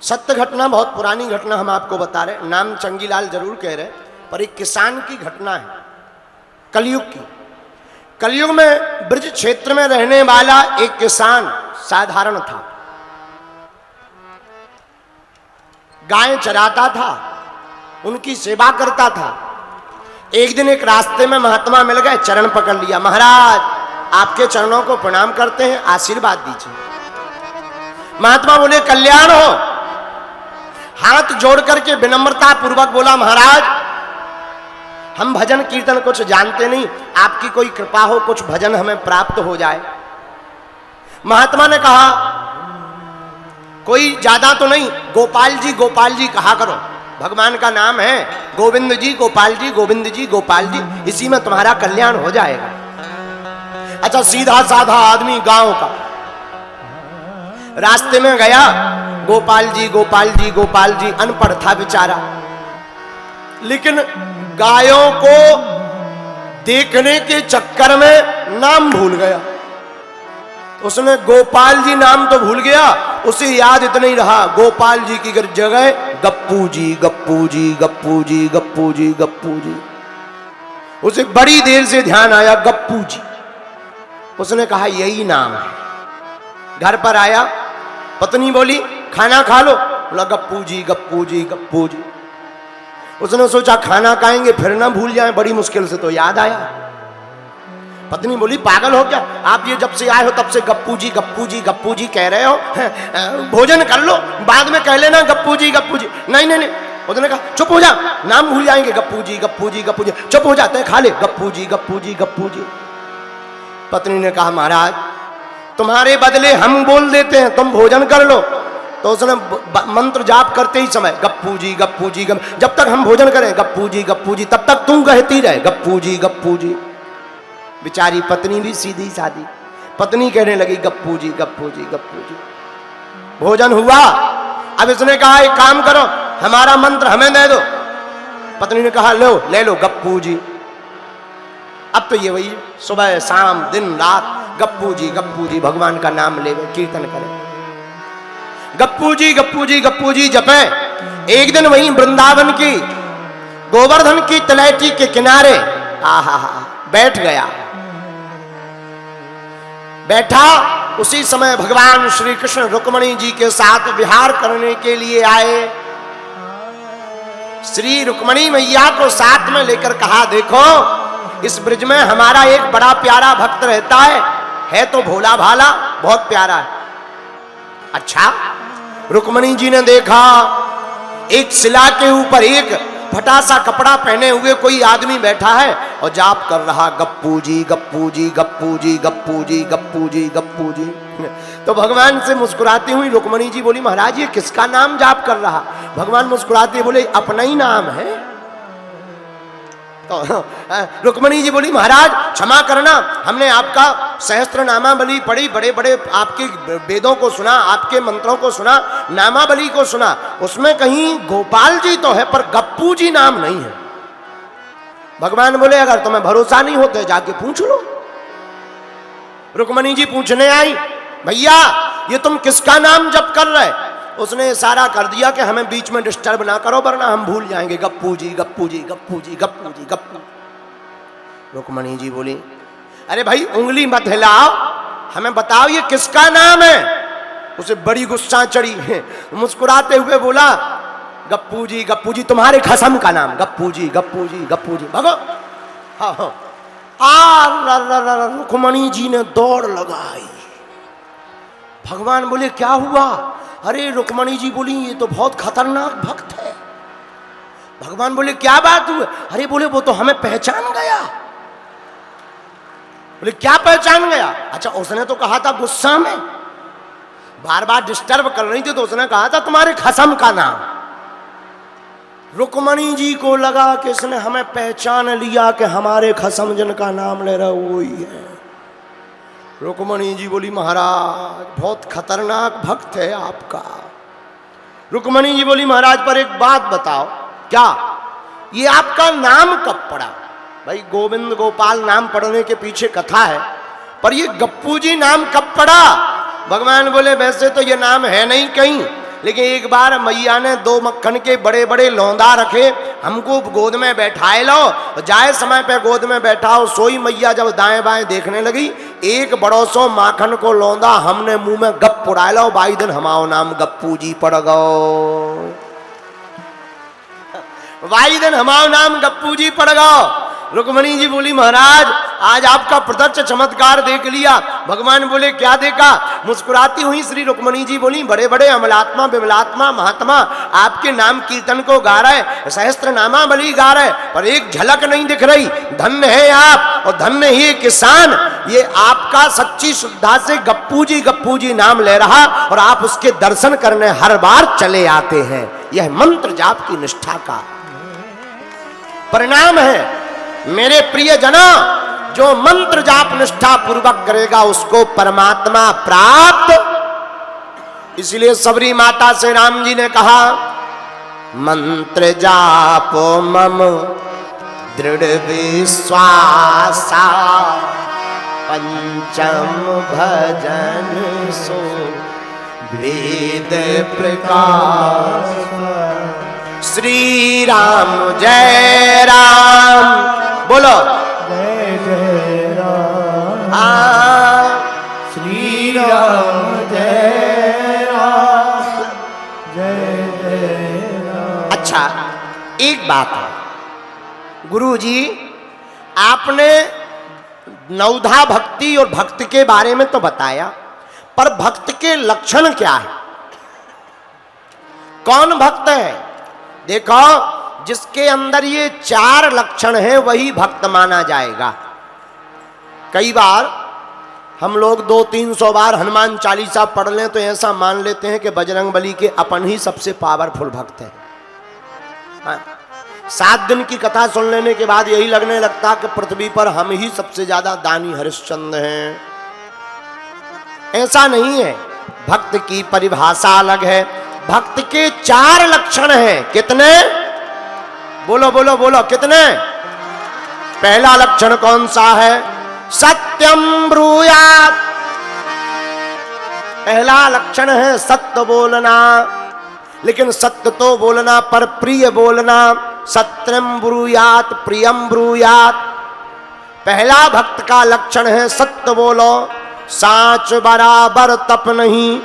सत्य घटना, बहुत पुरानी घटना हम आपको बता रहे। नाम चंगीलाल जरूर कह रहे, पर एक किसान की घटना है, कलयुग की। कलयुग में ब्रज क्षेत्र में रहने वाला एक किसान साधारण था, गायें चराता था, उनकी सेवा करता था। एक दिन एक रास्ते में महात्मा मिल गए, चरण पकड़ लिया। महाराज, आपके चरणों को प्रणाम करते हैं, आशीर्वाद दीजिए। महात्मा बोले, कल्याण हो। हाथ जोड़ करके विनम्रता पूर्वक बोला, महाराज हम भजन कीर्तन कुछ जानते नहीं, आपकी कोई कृपा हो, कुछ भजन हमें प्राप्त हो जाए। महात्मा ने कहा, कोई ज्यादा तो नहीं, गोपाल जी कहा करो, भगवान का नाम है गोविंद जी, गोपाल जी, गोविंद जी, गोपाल जी, इसी में तुम्हारा कल्याण हो जाएगा। अच्छा, सीधा साधा आदमी गांव का रास्ते में गया, गोपाल जी, गोपाल जी, गोपाल जी, अनपढ़ था बेचारा, लेकिन गायों को देखने के चक्कर में नाम भूल गया। उसने गोपाल जी नाम तो भूल गया, उसे याद इतना ही रहा, गोपाल जी की जगह गप्पू जी, गप्पू जी, गप्पू जी, गप्पू जी, गप्पू जी। उसे बड़ी देर से ध्यान आया, गप्पू जी। उसने कहा यही नाम है। घर पर आया, पत्नी बोली खाना खा लो, बोला गप्पू जी, गप्पू जी, गप्पू जी। उसने सोचा खाना खाएंगे फिर ना भूल जाएं, बड़ी मुश्किल से तो याद आया। पत्नी बोली पागल हो क्या, आप ये जब से आए हो तब से गप्पू जी, गप्पू जी, गप्पू जी कह रहे हो, भोजन कर लो, बाद में कह लेना गप्पू जी, गप्पू जी। नहीं नहीं नहीं, उसने कहा चुप हो जा, नाम भूल जाएंगे, गप्पू जी, गप्पू जी, गप्पू जी, चुप हो जाते खा ले, गप्पू जी, गप्पू जी, गप्पू जी। पत्नी ने कहा महाराज तुम्हारे बदले हम बोल देते हैं, तुम भोजन कर लो। तो उसने मंत्र जाप करते ही समय गप्पू जी, गप्पू जी, जब तक हम भोजन करें गप्पू जी, गप्पू जी, तब तक तू कहती रहे गप्पू जी, गप्पू जी। बेचारी पत्नी भी सीधी सादी, पत्नी कहने लगी गप्पू जी, गप्पू जी, गप्पू जी। भोजन हुआ, अब इसने कहा एक काम करो, हमारा मंत्र हमें दे दो। पत्नी ने कहा लो, ले लो गप्पू जी। अब तो ये वही सुबह शाम दिन रात गप्पू जी, गप्पू जी, भगवान का नाम ले, कीर्तन करें, गप्पू जी, गप्पू जी, गप्पू जी जपे। एक दिन वहीं वृंदावन की गोवर्धन की तलैटी के किनारे आहा बैठ गया। बैठा, उसी समय भगवान श्री कृष्ण रुक्मणी जी के साथ विहार करने के लिए आए। श्री रुक्मणी मैया को साथ में लेकर कहा, देखो इस ब्रिज में हमारा एक बड़ा प्यारा भक्त रहता है तो भोला भाला, बहुत प्यारा है। अच्छा, रुक्मणी जी ने देखा एक शिला के ऊपर एक फटा सा कपड़ा पहने हुए कोई आदमी बैठा है और जाप कर रहा, गप्पू जी, गप्पू जी, गप्पू जी, गप्पू जी, गप्पू जी, गप्पू जी। तो भगवान से मुस्कुराती हुई रुक्मणी जी बोली, महाराज ये किसका नाम जाप कर रहा? भगवान मुस्कुराते बोले, अपना ही नाम है। तो रुक्मणी जी बोली, महाराज क्षमा करना, हमने आपका सहस्त्रनामावली पढ़ी, बड़े बड़े आपके वेदों को सुना, आपके मंत्रों को सुना, नामावली को सुना, उसमें कहीं गोपाल जी तो है पर गप्पू जी नाम नहीं है। भगवान बोले, अगर तुम्हें भरोसा नहीं होता जाके पूछ लो। रुक्मणी जी पूछने आई, भैया ये तुम किसका नाम जप कर रहे? उसने इशारा कर दिया कि हमें बीच में डिस्टर्ब ना करो वरना हम भूल जाएंगे, गप्पू जी, गप्पू जी, गप्पू जी, गप्पू जी, गप्पू। रुक्मणी जी बोली, अरे भाई उंगली मत हिलाओ, हमें बताओ ये किसका नाम है? उसे बड़ी गुस्सा चढ़ी, मुस्कुराते हुए बोला, गप्पू जी, गप्पू जी, तुम्हारे खसम का नाम, गप्पू जी, गप्पू जी, गप्पू जी, भगो। हाँ हाँ, रुक्मणी जी ने दौड़ लगाई। भगवान बोले, क्या हुआ? अरे रुक्मणी जी बोली, ये तो बहुत खतरनाक भक्त है। भगवान बोले, क्या बात हुई? अरे बोले, वो तो हमें पहचान गया। बोले, क्या पहचान गया? अच्छा, उसने तो कहा था गुस्सा में, बार बार डिस्टर्ब कर रही थी तो उसने कहा था तुम्हारे खसम का नाम। रुक्मणी जी को लगा कि इसने हमें पहचान लिया कि हमारे खसम जिनका नाम ले रहा वो ही है। रुक्मणी जी बोली, महाराज बहुत खतरनाक भक्त है आपका। रुक्मणी जी बोली, महाराज पर एक बात बताओ, क्या ये आपका नाम कब पड़ा? भाई गोविंद गोपाल नाम पढ़ने के पीछे कथा है, पर ये गप्पू जी नाम कब पड़ा? भगवान बोले, वैसे तो ये नाम है नहीं कहीं, लेकिन एक बार मैया ने 2 मक्खन के बड़े बड़े लौंदा रखे, हमको गोद में बैठाए लो। जाए समय पे गोद में बैठाओ, सोई मैया जब दाएं बाएं देखने लगी, एक बड़ो सो माखन को लौंदा हमने मुंह में गप उड़ाए लो, बाई दिन हमारो नाम गप्पू जी पड़ गो। वाई दिन हमारा नाम गप्पू जी पड़ गो। रुक्मणी जी बोली महाराज आज आपका प्रत्यक्ष चमत्कार देख लिया। भगवान बोले क्या देखा? मुस्कुराती हुई श्री रुक्मणी जी बोली बड़े बड़े अमलात्मा विमलात्मा महात्मा आपके नाम कीर्तन को गा रहे, सहस्त्र नामा बलि गा रहे, पर एक झलक नहीं दिख रही। धन्य है आप और धन्य ही किसान, ये आपका सच्ची श्रद्धा से गप्पू जी नाम ले रहा और आप उसके दर्शन करने हर बार चले आते हैं। यह मंत्र जाप की निष्ठा का परिणाम है। मेरे प्रिय जना, जो मंत्र जाप निष्ठा पूर्वक करेगा उसको परमात्मा प्राप्त। इसलिए सबरी माता से राम जी ने कहा मंत्र जाप मम दृढ़ विश्वासा, पंचम भजन सो वेद प्रकाश। श्री राम जय राम बोलो, जय जय राम। श्री राम जय राम, जय जय राम। अच्छा एक बात है गुरुजी, आपने नवधा भक्ति और भक्त के बारे में तो बताया, पर भक्त के लक्षण क्या है? कौन भक्त है? देखो जिसके अंदर ये 4 लक्षण हैं वही भक्त माना जाएगा। कई बार हम लोग 200-300 बार हनुमान चालीसा पढ़ लें तो ऐसा मान लेते हैं कि बजरंगबली के अपन ही सबसे पावरफुल भक्त हैं। हाँ। 7 दिन की कथा सुन लेने के बाद यही लगने लगता कि पृथ्वी पर हम ही सबसे ज्यादा दानी हरिश्चंद्र हैं। ऐसा नहीं है, भक्त की परिभाषा अलग है। भक्त के 4 लक्षण हैं। कितने? बोलो बोलो बोलो, कितने? पहला लक्षण कौन सा है? सत्यम ब्रूयात। पहला लक्षण है सत्य बोलना, लेकिन सत्य तो बोलना पर प्रिय बोलना। सत्यम ब्रूयात प्रियम ब्रूयात। पहला भक्त का लक्षण है सत्य बोलो। साच बराबर तप नहीं,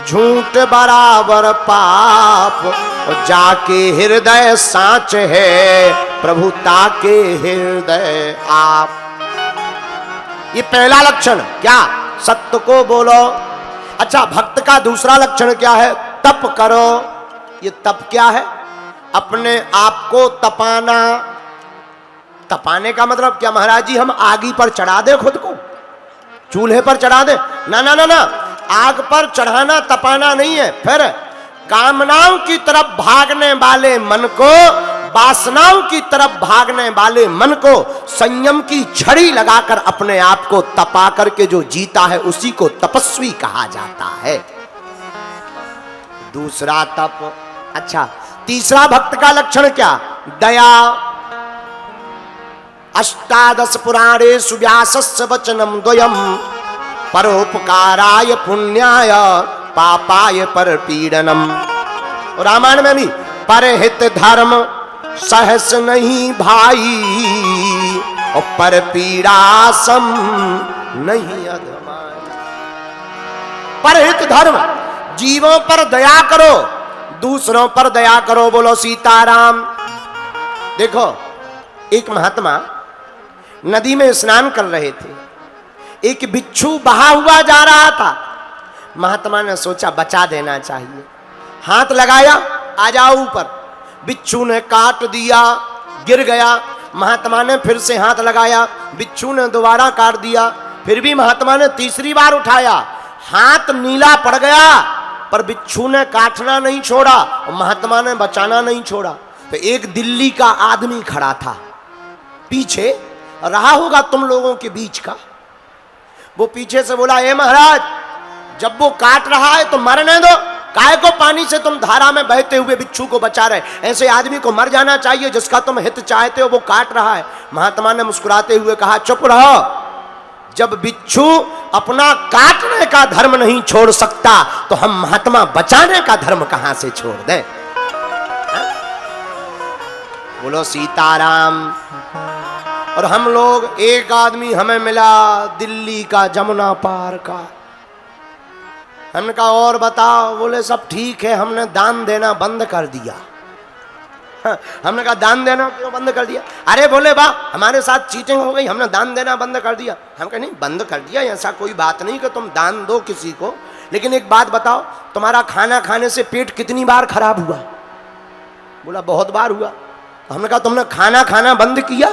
झूठ बराबर पाप, और जाके हृदय साच है प्रभु ताके हृदय आप। ये पहला लक्षण क्या? सत्य को बोलो। अच्छा भक्त का दूसरा लक्षण क्या है? तप करो। ये तप क्या है? अपने आप को तपाना। तपाने का मतलब क्या महाराज जी? हम आगी पर चढ़ा दे खुद को, चूल्हे पर चढ़ा दे? ना ना ना ना, आग पर चढ़ाना तपाना नहीं है। फिर कामनाओं की तरफ भागने वाले मन को, वासनाओं की तरफ भागने वाले मन को संयम की छड़ी लगाकर अपने आप को तपा करके जो जीता है उसी को तपस्वी कहा जाता है। दूसरा तप। अच्छा तीसरा भक्त का लक्षण क्या? दया। अष्टादश पुराणेषु व्यासस्य वचनम द्वयम्, परोपकाराय पुण्याय पापाय परपीडनम। रामायण में भी परहित धर्म सहस नहीं भाई, और पर पीड़ा सम नहीं अधमाई। परहित धर्म, जीवों पर दया करो, दूसरों पर दया करो। बोलो सीताराम। देखो एक महात्मा नदी में स्नान कर रहे थे, एक बिच्छू बहा हुआ जा रहा था। महात्मा ने सोचा बचा देना चाहिए, हाथ लगाया, आ जाओ ऊपर। बिच्छू ने काट दिया, गिर गया। महात्मा ने फिर से हाथ लगाया, बिच्छू ने दोबारा काट दिया। फिर भी महात्मा ने तीसरी बार उठाया, हाथ नीला पड़ गया, पर बिच्छू ने काटना नहीं छोड़ा और महात्मा ने बचाना नहीं छोड़ा। तो एक दिल्ली का आदमी खड़ा था, पीछे रहा होगा तुम लोगों के बीच का। वो पीछे से बोला, ए महाराज जब वो काट रहा है तो मरने दो, काहे को पानी से तुम धारा में बहते हुए बिच्छू को बचा रहे? ऐसे आदमी को मर जाना चाहिए जिसका तुम हित चाहते हो, वो काट रहा है। महात्मा ने मुस्कुराते हुए कहा, चुप रहो, जब बिच्छू अपना काटने का धर्म नहीं छोड़ सकता तो हम महात्मा बचाने का धर्म कहां से छोड़ दें? बोलो सीताराम। और हम लोग, एक आदमी हमें मिला दिल्ली का, जमुना पार का। हमने कहा और बताओ। बोले सब ठीक है, हमने दान देना बंद कर दिया। हमने कहा दान देना क्यों बंद कर दिया? अरे बोले वाह, हमारे साथ चीटिंग हो गई, हमने दान देना बंद कर दिया। हम कहे नहीं, बंद कर दिया ऐसा कोई बात नहीं कि तुम दान दो किसी को, लेकिन एक बात बताओ, तुम्हारा खाना खाने से पेट कितनी बार खराब हुआ? बोला बहुत बार हुआ। हमने कहा तुमने खाना खाना बंद किया?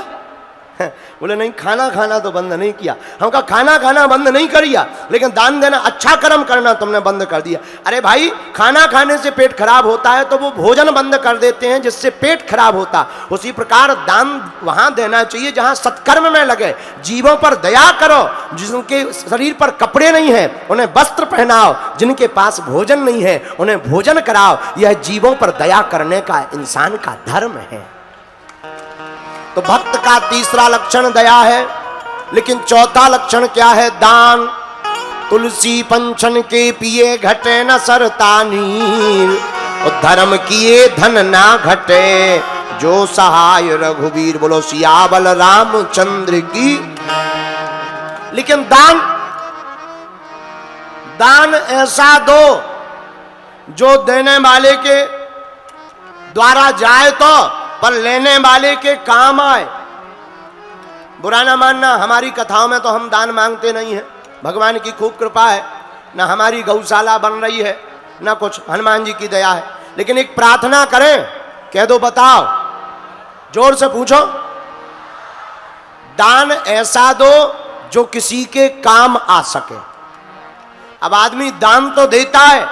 बोले नहीं, खाना खाना तो बंद नहीं किया। हम कहा खाना खाना बंद नहीं किया, लेकिन दान देना, अच्छा कर्म करना तुमने बंद कर दिया। अरे भाई, खाना खाने से पेट खराब होता है तो वो भोजन बंद कर देते हैं जिससे पेट खराब होता। उसी प्रकार दान वहां देना चाहिए जहां सत्कर्म में लगे। जीवों पर दया करो, जिनके शरीर पर कपड़े नहीं है उन्हें वस्त्र पहनाओ, जिनके पास भोजन नहीं है उन्हें भोजन कराओ। यह जीवों पर दया करने का इंसान का धर्म है। तो भक्त का तीसरा लक्षण दया है, लेकिन चौथा लक्षण क्या है? दान। तुलसी पंचन के पिए घटे न सरतानी, और धर्म किए धन ना घटे, जो सहाय रघुवीर। बोलो सियावल रामचंद्र की। लेकिन दान, दान ऐसा दो जो देने वाले के द्वारा जाए तो, पर लेने वाले के काम आए। बुरा ना मानना, हमारी कथाओं में तो हम दान मांगते नहीं हैं। भगवान की खूब कृपा है, ना हमारी गौशाला बन रही है, ना कुछ, हनुमान जी की दया है। लेकिन एक प्रार्थना करें, कह दो, बताओ, जोर से पूछो। दान ऐसा दो जो किसी के काम आ सके। अब आदमी दान तो देता है,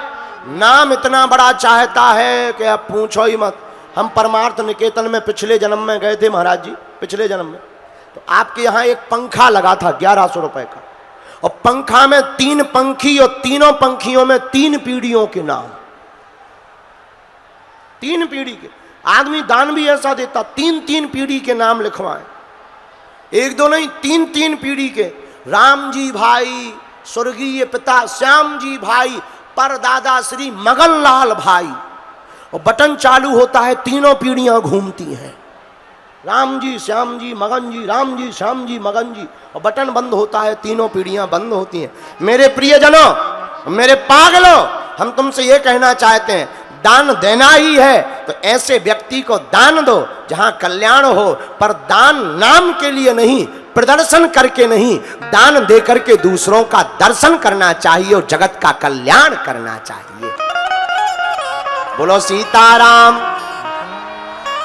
नाम इतना बड़ा चाहता है कि अब पूछो ही मत। हम परमार्थ निकेतन में पिछले जन्म में गए थे महाराज जी, पिछले जन्म में, तो आपके यहाँ एक पंखा लगा था 1100 रुपए का, और पंखा में 3 पंखी, और तीनों पंखियों में 3 पीढ़ियों के नाम, 3 पीढ़ी के। आदमी दान भी ऐसा देता, 3-3 पीढ़ी के नाम लिखवाए, एक दो नहीं, 3-3 पीढ़ी के। राम जी भाई, स्वर्गीय पिता श्याम जी भाई, परदादा श्री मगन लाल भाई, और बटन चालू होता है, तीनों पीढ़ियां घूमती हैं, राम जी श्याम जी मगन जी, राम जी श्याम जी मगन जी, और बटन बंद होता है, तीनों पीढ़ियां बंद होती हैं। मेरे प्रियजनों, मेरे पागलों, हम तुमसे ये कहना चाहते हैं, दान देना ही है तो ऐसे व्यक्ति को दान दो जहां कल्याण हो, पर दान नाम के लिए नहीं, प्रदर्शन करके नहीं, दान दे करके दूसरों का दर्शन करना चाहिए और जगत का कल्याण करना चाहिए। बोलो सीताराम।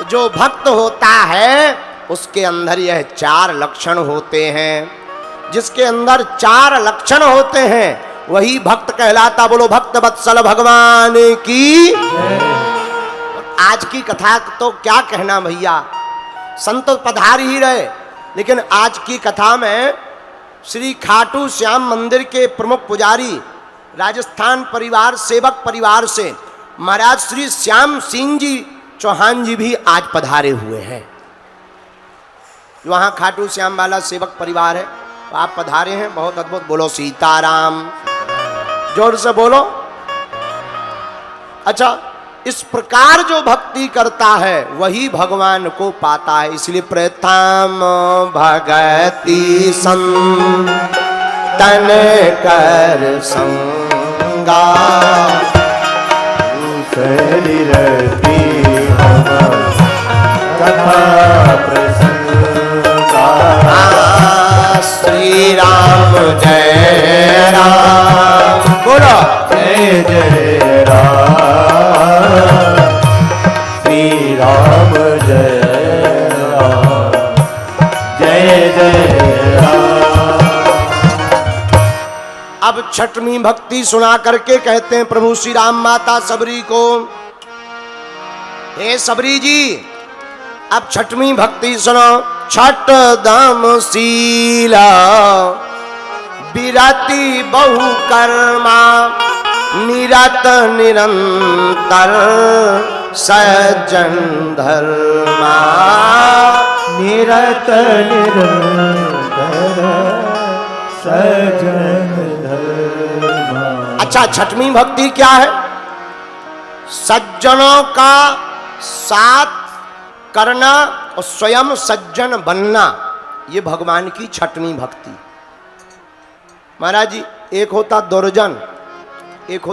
जो भक्त होता है उसके अंदर यह 4 लक्षण होते हैं। जिसके अंदर 4 लक्षण होते हैं वही भक्त कहलाता। बोलो भक्त वत्सल भगवान की। आज की कथा तो क्या कहना भैया, संत पधार ही रहे, लेकिन आज की कथा में श्री खाटू श्याम मंदिर के प्रमुख पुजारी, राजस्थान परिवार, सेवक परिवार से महाराज श्री श्याम सिंह जी चौहान जी भी आज पधारे हुए हैं। वहां खाटू श्याम वाला सेवक परिवार है, तो आप पधारे हैं, बहुत अद्भुत। बोलो सीताराम, जोर से बोलो। अच्छा, इस प्रकार जो भक्ति करता है वही भगवान को पाता है। इसलिए प्रथम भगति संतन कर संगा, शरीरती कथा प्रसंगा। श्री राम जय राम, बोलो जय जय राम, श्री राम जय राम, जय जय राम। अब छठवीं भक्ति सुना करके कहते हैं प्रभु श्री राम माता सबरी को, हे सबरी जी अब छठवीं भक्ति सुनो। छठ दम शीला विरति बहु कर्मा, निरत निरंतर सज्जन धर्मा। निरत निरंतर सज्जन धर्मा। अच्छा, छठवीं भक्ति क्या है? सज्जनों का साथ करना और स्वयं सज्जन बनना, ये भगवान की छठवीं भक्ति। महाराज जी, एक होता दुर्जन, एक